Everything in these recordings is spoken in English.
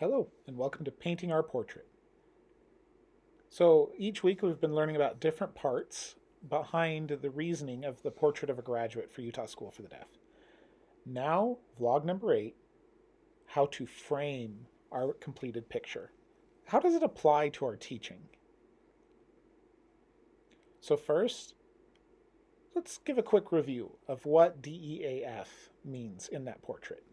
Hello, and welcome to Painting Our Portrait. So each week we've been learning about different parts behind the reasoning of the portrait of a graduate for Utah School for the Deaf. Now, vlog number 8, how to frame our completed picture. How does it apply to our teaching? So first, let's give a quick review of what DEAF means in that portrait.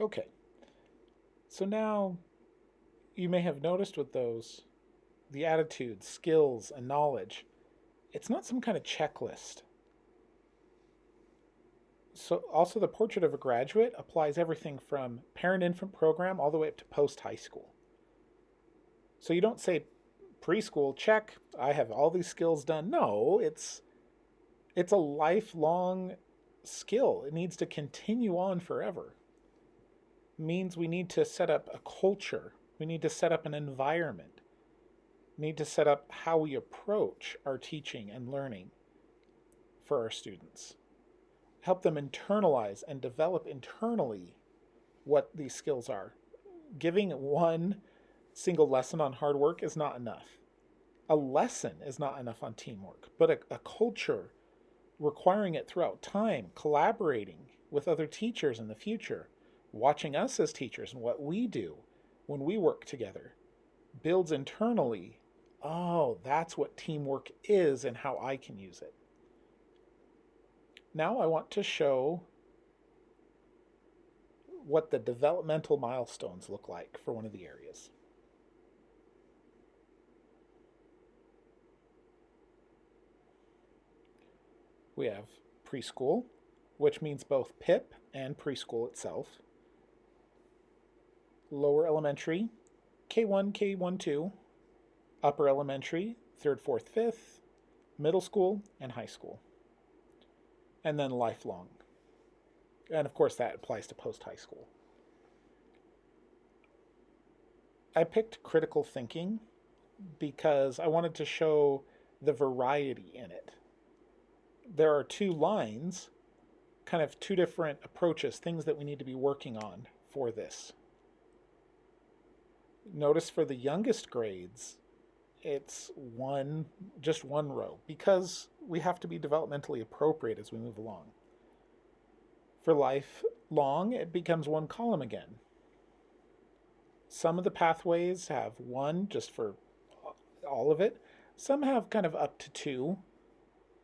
Okay, so now you may have noticed with those the attitudes, skills, and knowledge. It's not some kind of checklist. So also the portrait of a graduate applies everything from parent-infant program all the way up to post-high school. So you don't say preschool, check, I have all these skills done. No, it's a lifelong skill. It needs to continue on forever. It means we need to set up a culture. We need to set up an environment. We need to set up how we approach our teaching and learning for our students. Help them internalize and develop internally what these skills are. Giving one single lesson on hard work is not enough. A lesson is not enough on teamwork, but a culture requiring it throughout time, collaborating with other teachers in the future, watching us as teachers and what we do when we work together, builds internally. Oh, that's what teamwork is and how I can use it. Now I want to show what the developmental milestones look like for one of the areas. We have preschool, which means both PIP and preschool itself. Lower elementary, K1, K1, 2. Upper elementary, 3rd, 4th, 5th. Middle school, and high school. And then lifelong. And of course that applies to post-high school. I picked critical thinking because I wanted to show the variety in it. There are two lines, kind of two different approaches, things that we need to be working on for this. Notice for the youngest grades, it's just one row, because we have to be developmentally appropriate as we move along. For lifelong, it becomes one column again. Some of the pathways have one just for all of it. Some have kind of up to 2.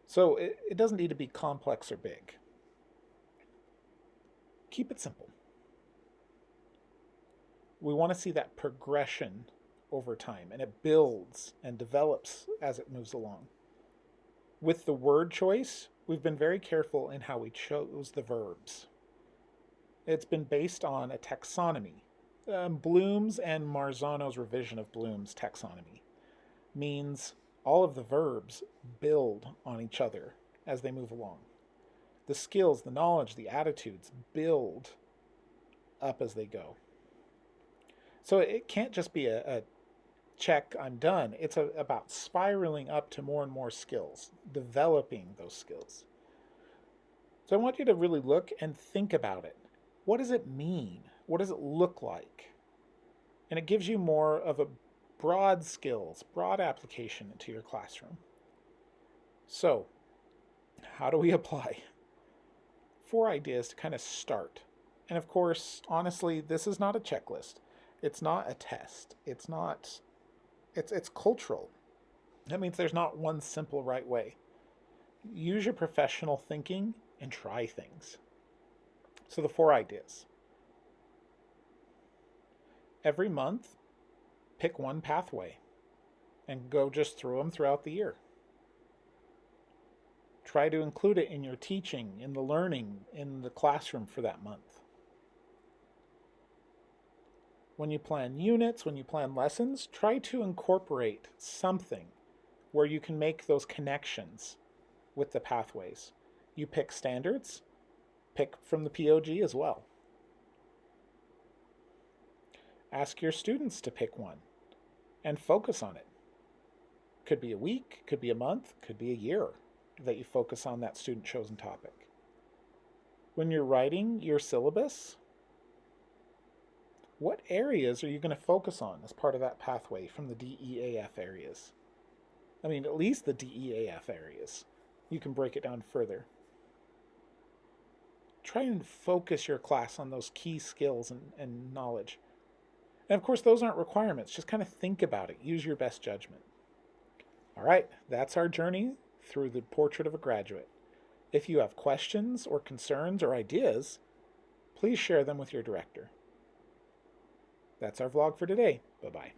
So it doesn't need to be complex or big. Keep it simple. We want to see that progression over time, and it builds and develops as it moves along. With the word choice, we've been very careful in how we chose the verbs. It's been based on a taxonomy. Bloom's and Marzano's revision of Bloom's taxonomy means all of the verbs build on each other as they move along. The skills, the knowledge, the attitudes build up as they go. So it can't just be a check, I'm done. It's about spiraling up to more and more skills, developing those skills. So I want you to really look and think about it. What does it mean? What does it look like? And it gives you more of a broad skills, broad application into your classroom. So, how do we apply? 4 ideas to kind of start. And of course, honestly, this is not a checklist. It's not a test. It's cultural. That means there's not one simple right way. Use your professional thinking and try things. So the 4 ideas. Every month, pick one pathway and go just through them throughout the year. Try to include it in your teaching, in the learning, in the classroom for that month. When you plan units, when you plan lessons, try to incorporate something where you can make those connections with the pathways. You pick standards, pick from the POG as well. Ask your students to pick one and focus on it. Could be a week, could be a month, could be a year that you focus on that student chosen topic. When you're writing your syllabus, what areas are you going to focus on as part of that pathway from the DEAF areas? I mean, at least the DEAF areas. You can break it down further. Try and focus your class on those key skills and knowledge. And of course, those aren't requirements. Just kind of think about it. Use your best judgment. All right, that's our journey through the portrait of a graduate. If you have questions or concerns or ideas, please share them with your director. That's our vlog for today. Bye-bye.